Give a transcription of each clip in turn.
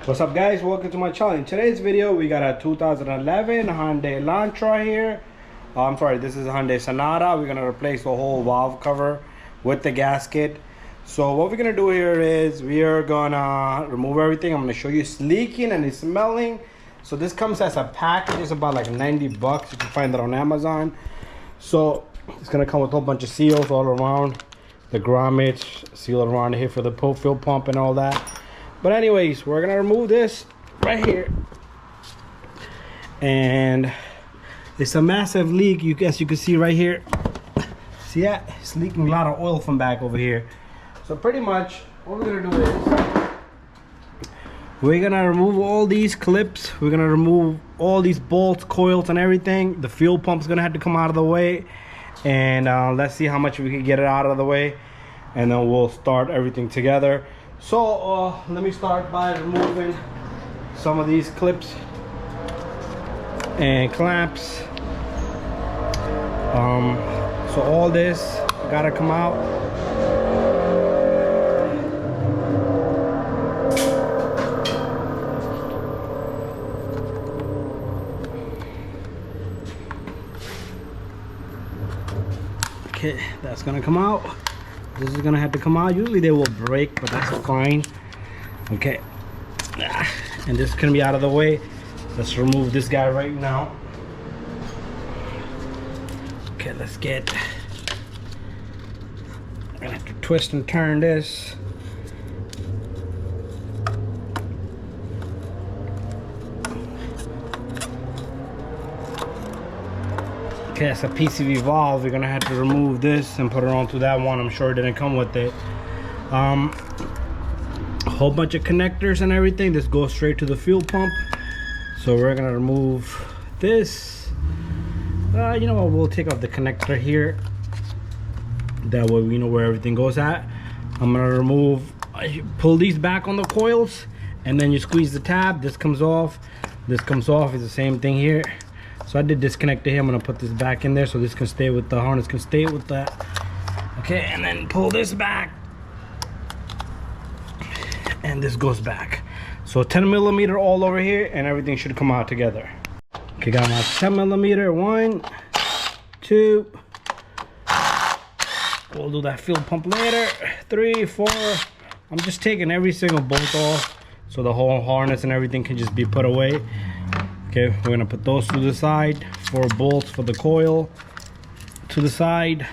What's up, guys? Welcome to my channel. In today's video we got a 2011 Hyundai Elantra here. I'm sorry, this is a Hyundai Sonata. We're gonna replace the whole valve cover with the gasket. So what we're gonna do here is we are gonna remove everything. I'm gonna show you it's leaking and it's smelling. So this comes as a package. It's about like 90 bucks. You can find it on Amazon. So it's gonna come with a whole bunch of seals all around the grommets, seal around here for the fuel pump and all that. But anyways, we're gonna remove this right here, and it's a massive leak. You guys, you can see right here. See that? It's leaking a lot of oil from back over here. So pretty much what we're gonna do is we're gonna remove all these clips. We're gonna remove all these bolts, coils, and everything. The fuel pump's gonna have to come out of the way, and let's see how much we can get it out of the way, and then we'll start everything together. So let me start by removing some of these clips and clamps. So all this gotta come out. Okay, that's gonna come out. This is gonna have to come out. Usually they will break, but that's fine. Okay, and this can be out of the way. Let's remove this guy right now. Okay, let's get, I'm gonna have to twist and turn this. Okay, it's a PCV valve. We're gonna have to remove this and put it onto that one. I'm sure it didn't come with it. A whole bunch of connectors and everything. This goes straight to the fuel pump. So we're gonna remove this. You know what? We'll take off the connector here. That way we know where everything goes at. I'm gonna remove. You pull these back on the coils, and then you squeeze the tab. This comes off. This comes off. It's the same thing here. So I did disconnect it here. I'm gonna put this back in there so this can stay with the harness, can stay with that. Okay, and then pull this back, and this goes back. So 10 millimeter all over here, and everything should come out together. Okay, got my 10 millimeter. 1, 2. We'll do that fuel pump later. 3, 4. I'm just taking every single bolt off so the whole harness and everything can just be put away. Okay, we're gonna put those to the side. 4 bolts for the coil to the side.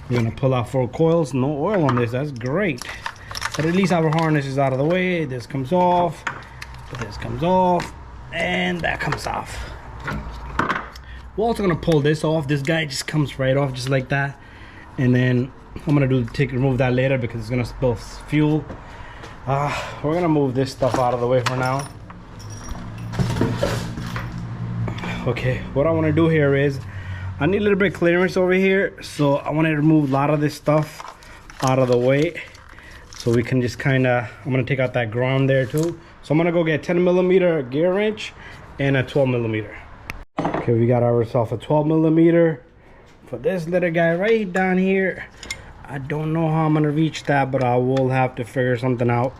We're gonna pull out 4 coils. No oil on this, that's great. But at least our harness is out of the way. This comes off, this comes off, and that comes off. We're also gonna pull this off. This guy just comes right off just like that. And then I'm gonna remove that later because it's gonna spill fuel. We're gonna move this stuff out of the way for now. Okay, what I want to do here is I need a little bit of clearance over here, so I want to remove a lot of this stuff out of the way so we can just kind of, I'm going to take out that ground there too. So I'm going to go get 10 millimeter gear wrench and a 12 millimeter. Okay, we got ourselves a 12 millimeter for this little guy right down here. I don't know how I'm going to reach that, but I will have to figure something out.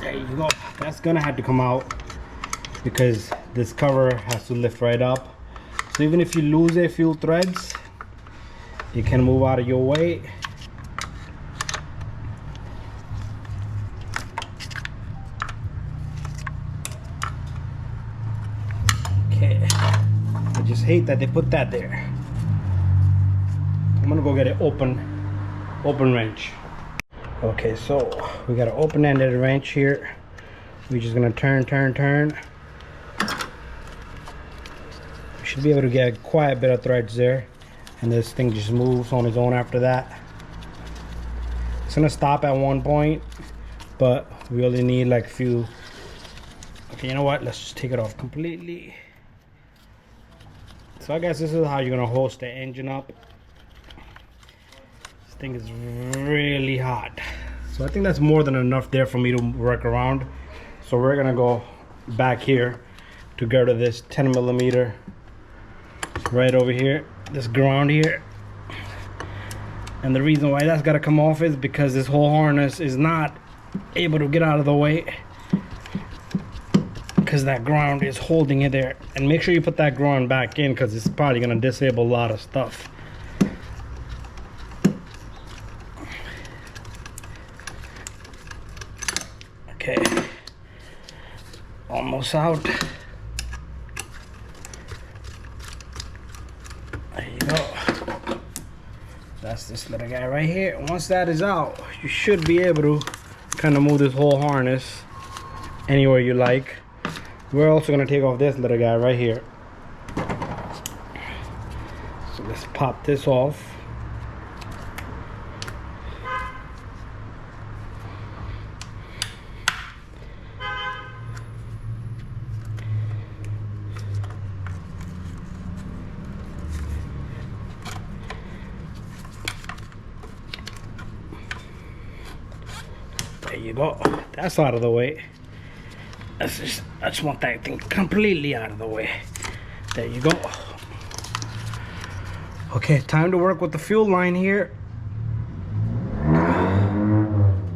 There you go. That's gonna have to come out because this cover has to lift right up. So even if you lose a few threads, you can move out of your way. Okay, I just hate that they put that there. I'm gonna go get an open wrench. Okay, so we got an open-ended wrench here. We're just gonna turn. We should be able to get quite a bit of threads there, and this thing just moves on its own after that. It's gonna stop at one point, but we only need like a few. Okay, you know what? Let's just take it off completely. So I guess this is how you're gonna hoist the engine up. This thing is really hot, so I think that's more than enough there for me to work around. So we're gonna go back here to get rid of this 10 millimeter right over here, this ground here. And the reason why that's got to come off is because this whole harness is not able to get out of the way, because that ground is holding it there. And make sure you put that ground back in, because it's probably going to disable a lot of stuff. Okay, almost out. There you go. That's this little guy right here. Once that is out, you should be able to kind of move this whole harness anywhere you like. We're also going to take off this little guy right here. So let's pop this off. There you go. That's out of the way. I just want that thing completely out of the way. There you go. Okay, time to work with the fuel line here.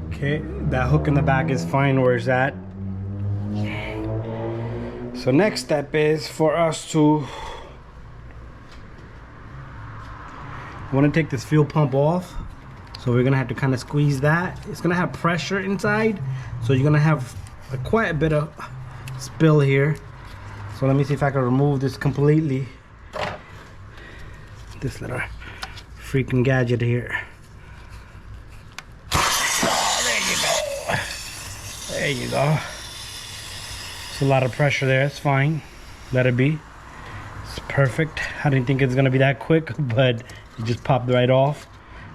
Okay, that hook in the back is fine where it's at. So next step is for us to want to take this fuel pump off. So we're gonna have to kind of squeeze that. It's gonna have pressure inside, so you're gonna have quite a bit of spill here. So let me see if I can remove this completely. This little freaking gadget here. Oh, there you go. There you go. It's a lot of pressure there. It's fine. Let it be. It's perfect. I didn't think it's gonna be that quick, but it just popped right off.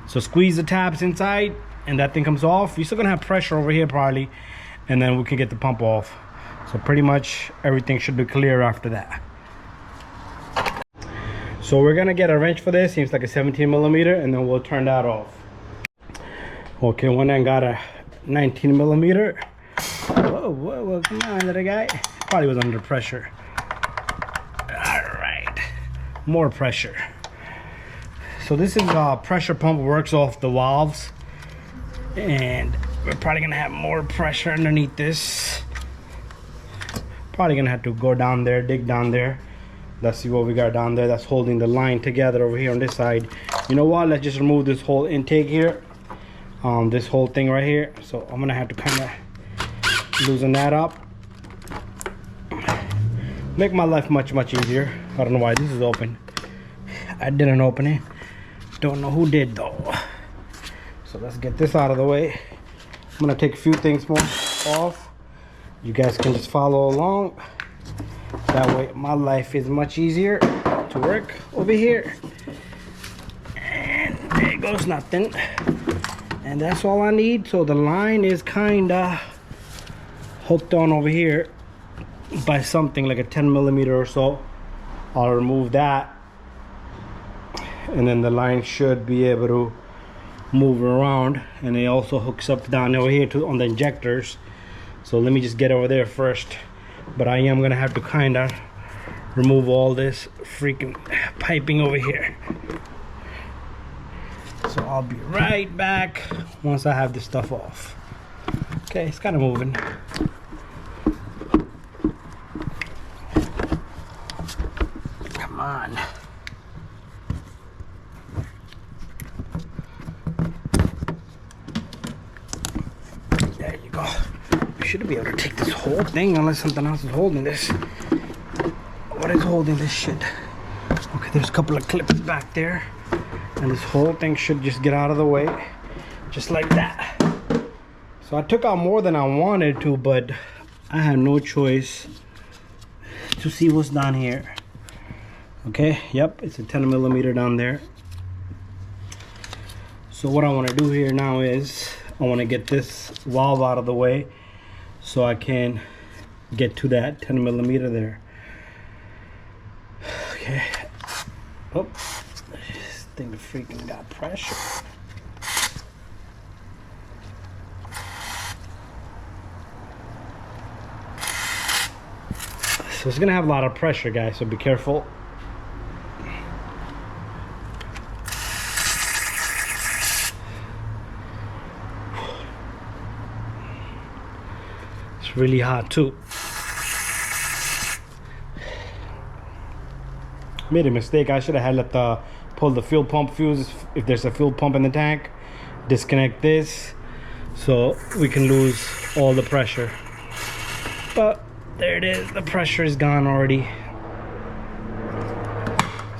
So squeeze the tabs inside and that thing comes off. You're still gonna have pressure over here probably, and then we can get the pump off. So pretty much everything should be clear after that. So we're gonna get a wrench for this. Seems like a 17mm, and then we'll turn that off. Okay, one end got a 19mm. Whoa, whoa, whoa, come on, little guy. Probably was under pressure. All right, more pressure. So this is pressure pump, works off the valves, and we're probably gonna have more pressure underneath this. Probably gonna have to go down there, dig down there. Let's see what we got down there that's holding the line together over here on this side. You know what, let's just remove this whole intake here, this whole thing right here. So I'm gonna have to kind of loosen that up, make my life much easier. I don't know why this is open. I didn't open it. Don't know who did though. So let's get this out of the way. I'm gonna take a few things more off. You guys can just follow along. That way my life is much easier to work over here. And there goes nothing. And that's all I need. So the line is kinda hooked on over here by something like a 10mm or so. I'll remove that, and then the line should be able to move around, and it also hooks up down over here to on the injectors. So let me just get over there first, but I am gonna have to kind of remove all this freaking piping over here. So I'll be right back once I have this stuff off. Okay, it's kind of moving. Come on. There you go. You should be able to take this whole thing unless something else is holding this. What is holding this shit? Okay, there's a couple of clips back there, and this whole thing should just get out of the way, just like that. So I took out more than I wanted to, but I had no choice to see what's down here. Okay, yep, it's a 10mm down there. So what I want to do here now is I want to get this valve out of the way so I can get to that 10mm there. Okay. Oh, this thing freaking got pressure. So it's gonna have a lot of pressure, guys, so be careful. It's really hot too. Made a mistake. I should have had pull the fuel pump fuse if there's a fuel pump in the tank. Disconnect this so we can lose all the pressure. But there it is. The pressure is gone already.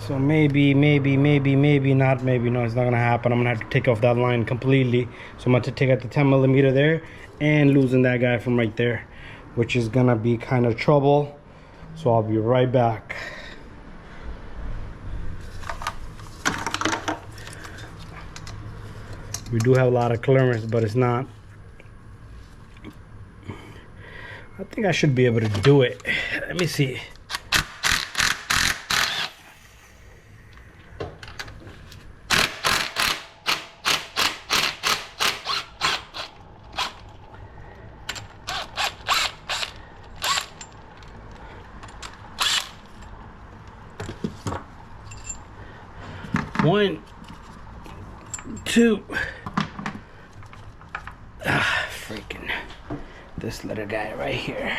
So maybe not. Maybe no, it's not gonna happen. I'm gonna have to take off that line completely. So I'm gonna have to take out the 10mm there and losing that guy from right there, which is gonna be kind of trouble. So I'll be right back. We do have a lot of clearance, but it's not. I think I should be able to do it. Let me see. One, two. Freaking this little guy right here.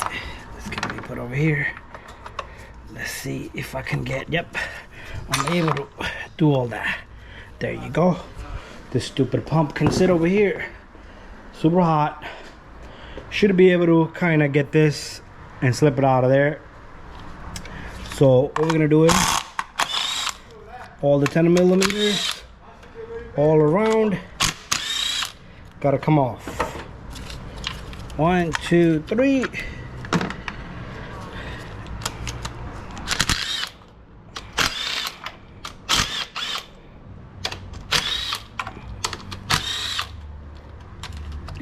Okay, this can be put over here. Let's see if I can get, yep, I'm able to do all that. There you go. This stupid pump can sit over here. Super hot. Should be able to kind of get this and slip it out of there. So what we're gonna do is all the 10mm all around gotta come off. 1, 2, 3.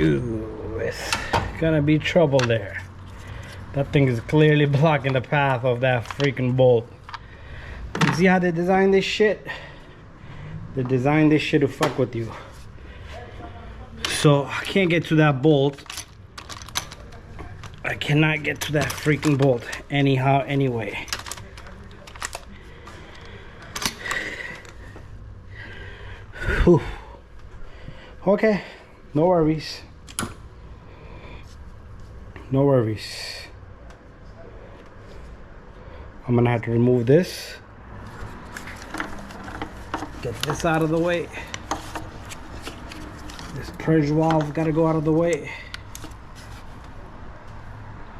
Ooh, it's gonna be trouble there. That thing is clearly blocking the path of that freaking bolt. You see how they designed this shit? They designed this shit to fuck with you. So I can't get to that bolt. I cannot get to that freaking bolt anyhow, anyway. Whew. Okay, no worries. No worries. I'm gonna have to remove this. Get this out of the way. This pressure valve gotta go out of the way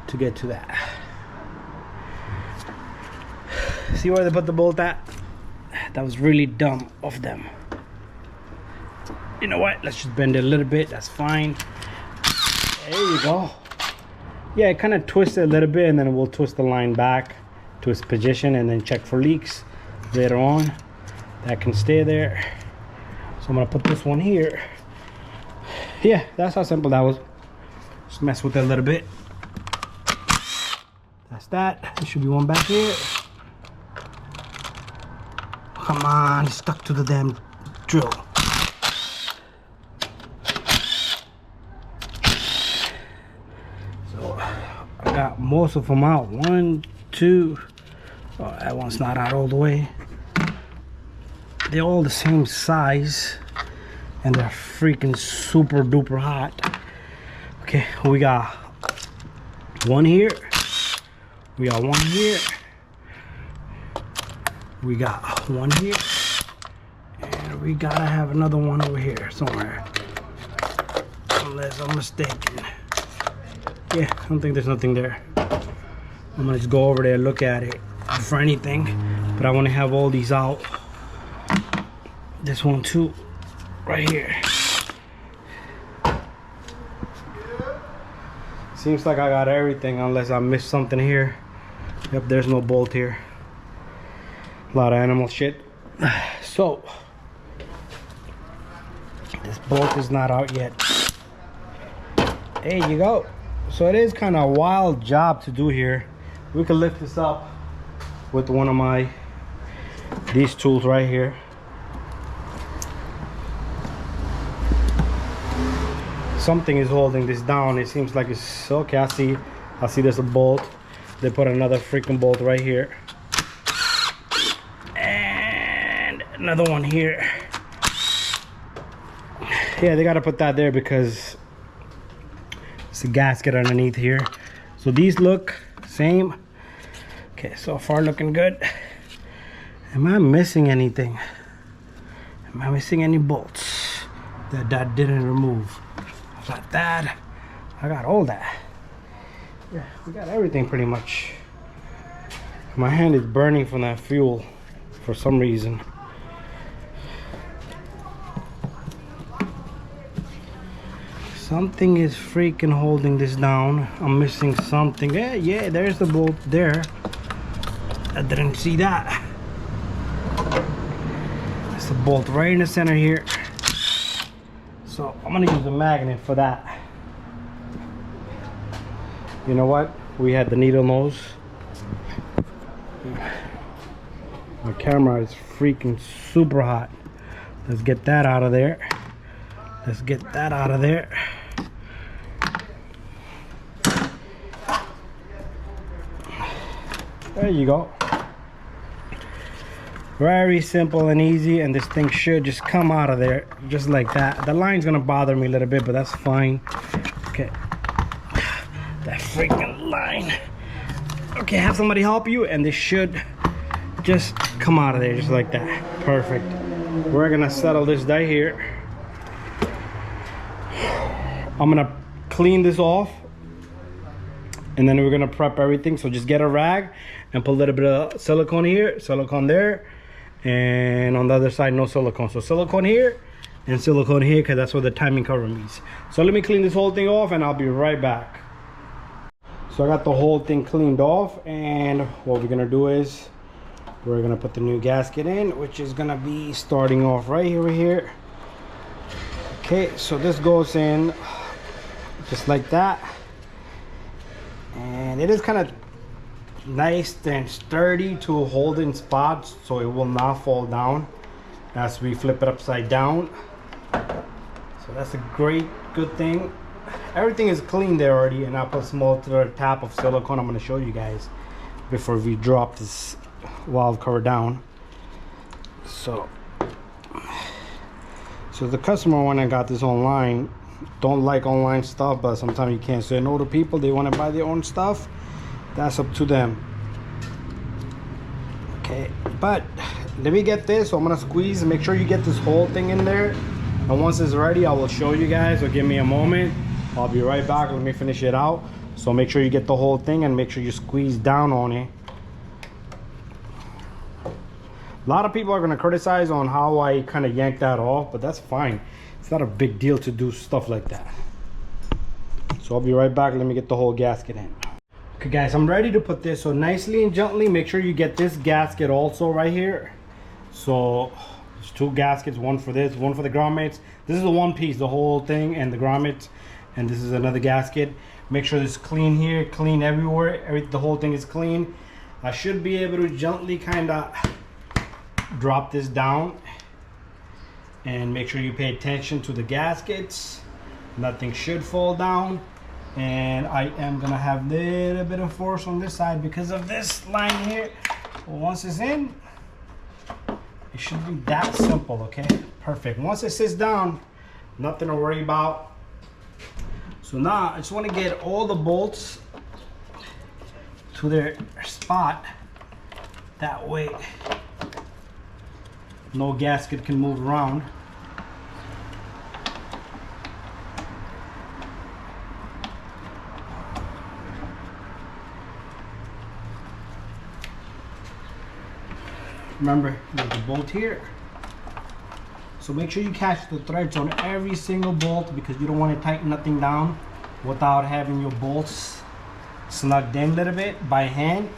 to get to that. See where they put the bolt at? That was really dumb of them. You know what? Let's just bend it a little bit. That's fine. There you go. Yeah, it kind of twists it a little bit, and then we'll twist the line back to its position and then check for leaks later on. That can stay there. So I'm gonna put this one here. Yeah, that's how simple that was. Just mess with it a little bit. That's that. There should be one back here. Come on, it's stuck to the damn drill. So I got most of them out. 1, 2. Oh, that one's not out all the way. They're all the same size and they're freaking super duper hot. Okay, we got one here, we got one here, we got one here, and we gotta have another one over here somewhere, unless I'm mistaken. Yeah, I don't think there's nothing there. I'm gonna just go over there and look at it for anything, but I want to have all these out. This one too, right here. Seems like I got everything unless I missed something here. Yep, there's no bolt here. A lot of animal shit. So this bolt is not out yet. There you go. So it is kind of a wild job to do here. We can lift this up with one of these tools right here. Something is holding this down. It seems like it's okay. I see there's a bolt. They put another freaking bolt right here, and another one here. Yeah, they gotta put that there because it's a gasket underneath here. So these look same. Okay, so far looking good. Am I missing anything? Am I missing any bolts that didn't remove? I got that. I got all that. Yeah, we got everything pretty much. My hand is burning from that fuel for some reason. Something is freaking holding this down. I'm missing something. Yeah, there's the bolt there. I didn't see that. It's the bolt right in the center here. So I'm gonna use a magnet for that. You know what? We had the needle nose. My camera is freaking super hot. Let's get that out of there. Let's get that out of there. There you go. Very simple and easy, and this thing should just come out of there just like that. The line's gonna bother me a little bit, but that's fine. Okay. That freaking line. Okay, have somebody help you, and this should just come out of there just like that. Perfect. We're gonna settle this right here. I'm gonna clean this off, and then we're gonna prep everything. So just get a rag and put a little bit of silicone here, silicone there, and on the other side no silicone. So silicone here and silicone here, because that's what the timing cover means. So let me clean this whole thing off and I'll be right back. So I got the whole thing cleaned off, and what we're gonna do is we're gonna put the new gasket in, which is gonna be starting off right over here. Okay, so this goes in just like that, and it is kind of nice and sturdy to hold in spots, so it will not fall down as we flip it upside down. So that's a good thing. Everything is clean there already, and I'll put a small tap of silicone. I'm going to show you guys before we drop this valve cover down. So the customer, when I got this online, don't like online stuff, but sometimes you can't say no to people. They want to buy their own stuff. That's up to them. Okay, but let me get this. So I'm gonna squeeze and make sure you get this whole thing in there, and once it's ready I will show you guys. So give me a moment, I'll be right back. Let me finish it out. So make sure you get the whole thing and make sure you squeeze down on it. A lot of people are gonna criticize on how I kind of yanked that off, but that's fine. It's not a big deal to do stuff like that. So I'll be right back. Let me get the whole gasket in. Okay guys, I'm ready to put this. So nicely and gently make sure you get this gasket also right here. So there's two gaskets, one for this, one for the grommets. This is a one piece, the whole thing, and the grommets, and this is another gasket. Make sure it's clean here, clean everywhere. The whole thing is clean. I should be able to gently kind of drop this down, and make sure you pay attention to the gaskets. Nothing should fall down. And I am gonna have a little bit of force on this side because of this line here. Once it's in, it should be that simple. Okay, perfect. Once it sits down, nothing to worry about. So now I just want to get all the bolts to their spot. That way no gasket can move around. Remember, there's the bolt here. So make sure you catch the threads on every single bolt, because you don't want to tighten nothing down without having your bolts snugged in a little bit by hand.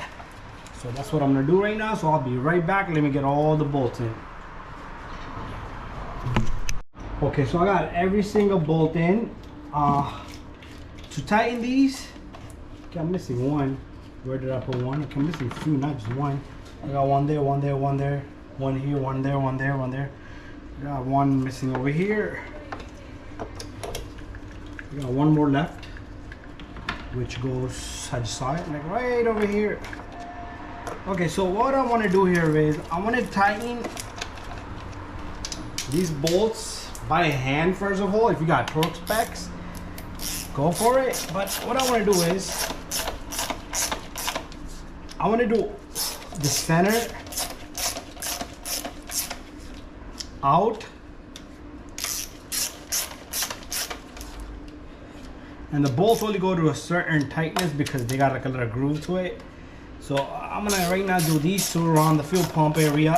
So that's what I'm gonna do right now. So I'll be right back. Let me get all the bolts in. Okay, so I got every single bolt in. To tighten these, okay, I'm missing one. Where did I put one? Okay, I'm missing two, not just one. I got one there, one there, one there, one here, one there, one there, one there. I got one missing over here. I got one more left, which goes, I just saw it, like right over here. Okay, so what I want to do here is I want to tighten these bolts by hand first of all. If you got torque specs, go for it. But what I want to do is I want to do the center out, and the bolts only go to a certain tightness because they got like a little groove to it. So I'm gonna right now do these two around the fuel pump area.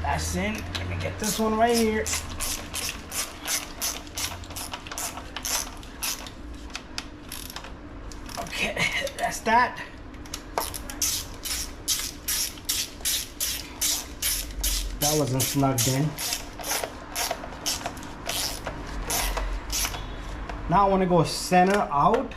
That's in. Let me get this one right here. Okay, that's that. That wasn't snugged in. Now I want to go center out.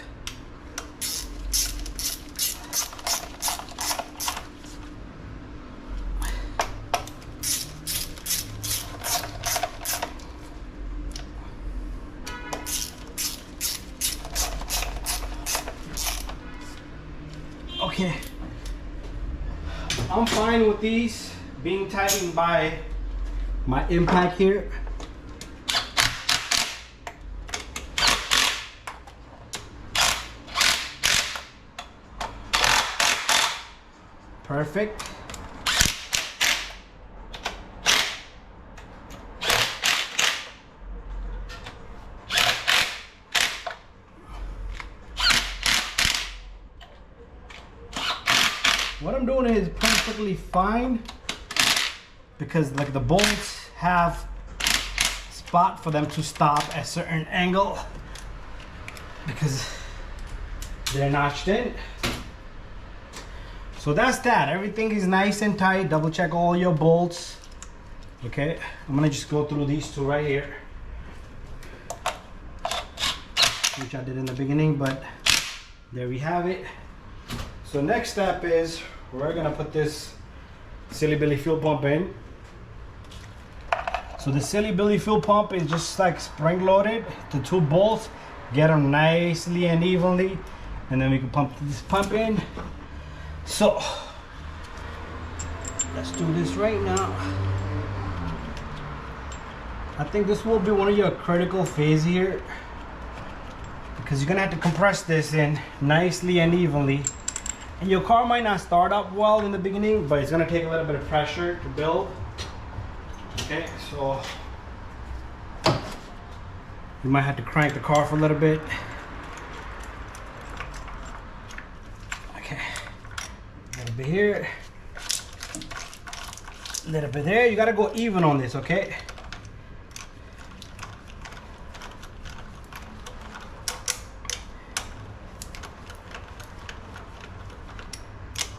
Okay, I'm fine with these being tightened by my impact here. Perfect. What I'm doing is perfectly fine because like the bolts have spot for them to stop at a certain angle because they're notched in. So that's that. Everything is nice and tight. Double check all your bolts. Okay, I'm gonna just go through these two right here, which I did in the beginning, but there we have it. So next step is we're gonna put this Silly Billy fuel pump in. So the Silly Billy fuel pump is just like spring loaded. The two bolts, get them nicely and evenly, and then we can pump this pump in. So let's do this right now. I think this will be one of your critical phase here because you're gonna have to compress this in nicely and evenly. And your car might not start up well in the beginning, but it's gonna take a little bit of pressure to build. Okay, so you might have to crank the car for a little bit. Okay, a little bit here, a little bit there. You gotta go even on this, okay?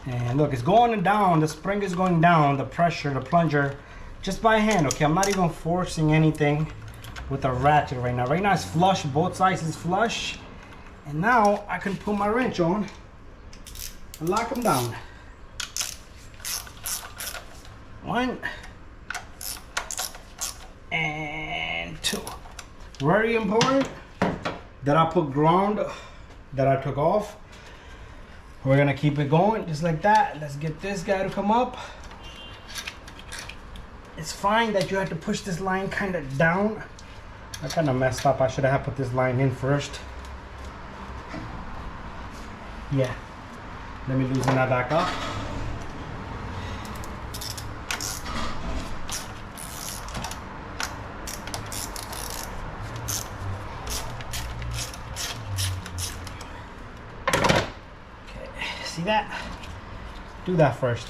And look, it's going down, the spring is going down, the pressure, the plunger, just by hand, okay? I'm not even forcing anything with a ratchet right now. Right now it's flush, both sides is flush. And now I can put my wrench on and lock them down. 1 and 2. Very important that I put ground that I took off. We're gonna keep it going just like that. Let's get this guy to come up. It's fine that you have to push this line kind of down. I kind of messed up. I should have put this line in first. Yeah. Let me loosen that back up. See that? Do that first.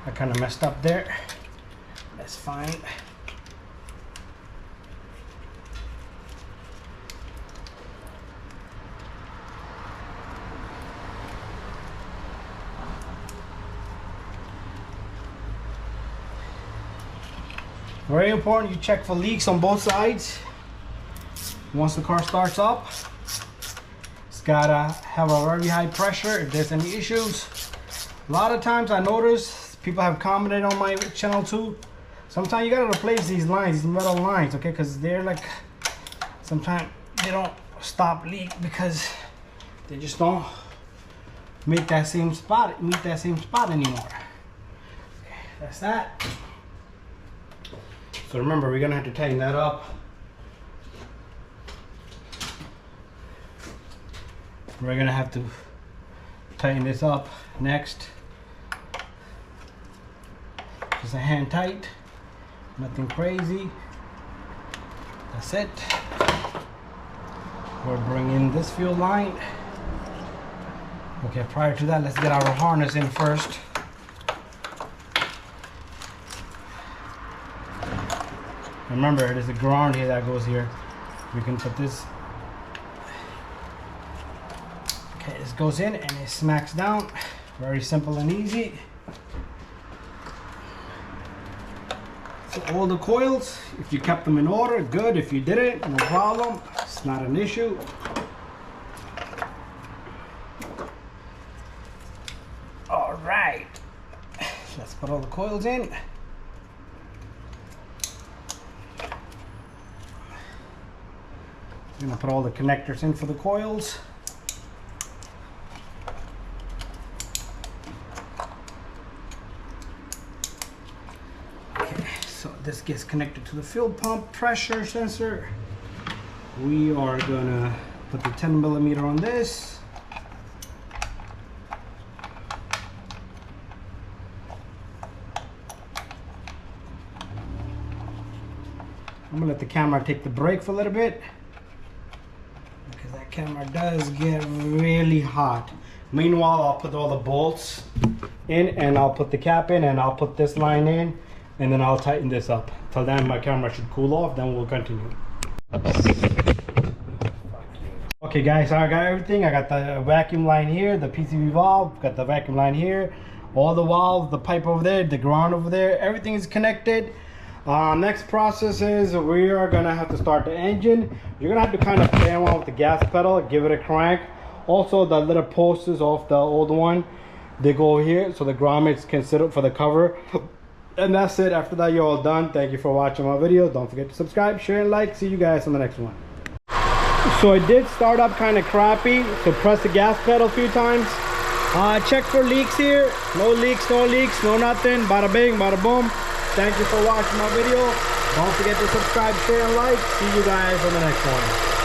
I kind of messed up there. That's fine. Very important, you check for leaks on both sides. Once the car starts up, it's gotta have a very high pressure if there's any issues. A lot of times I notice people have commented on my channel too. Sometimes you gotta replace these lines, these metal lines, okay? Because they're like, sometimes they don't stop leak because they just don't make that same spot, meet that same spot anymore. Okay. that's that. So remember, we're gonna have to tighten that up. We're gonna have to tighten this up next. Just a hand tight, nothing crazy. That's it. We're bringing this fuel line. Okay, prior to that, let's get our harness in first. Remember, there's a ground here that goes here. We can put this. Okay, this goes in and it smacks down. Very simple and easy. So all the coils, if you kept them in order, good. If you didn't, no problem. It's not an issue. All right, let's put all the coils in. I'm gonna put all the connectors in for the coils. Okay, so this gets connected to the fuel pump pressure sensor. We are gonna put the 10 millimeter on this. I'm gonna let the camera take the break for a little bit, because that camera does get really hot. Meanwhile, I'll put all the bolts in and I'll put the cap in and I'll put this line in and then I'll tighten this up. Till then my camera should cool off, then we'll continue. Okay guys, I got everything. I got the vacuum line here, the PCV valve, got the vacuum line here, all the valves, the pipe over there, the ground over there, everything is connected. Next process is we are gonna have to start the engine. You're gonna have to kind of play around with the gas pedal, give it a crank. Also, the little posters off the old one, they go here, so the grommets can sit up for the cover. And that's it. After that, you're all done. Thank you for watching my video. Don't forget to subscribe, share, and like. See you guys on the next one. So it did start up kind of crappy, so press the gas pedal a few times. Check for leaks here. No leaks, no nothing. Bada bing, bada boom. Thank you for watching my video. Don't forget to subscribe, share, and like. See you guys on the next one.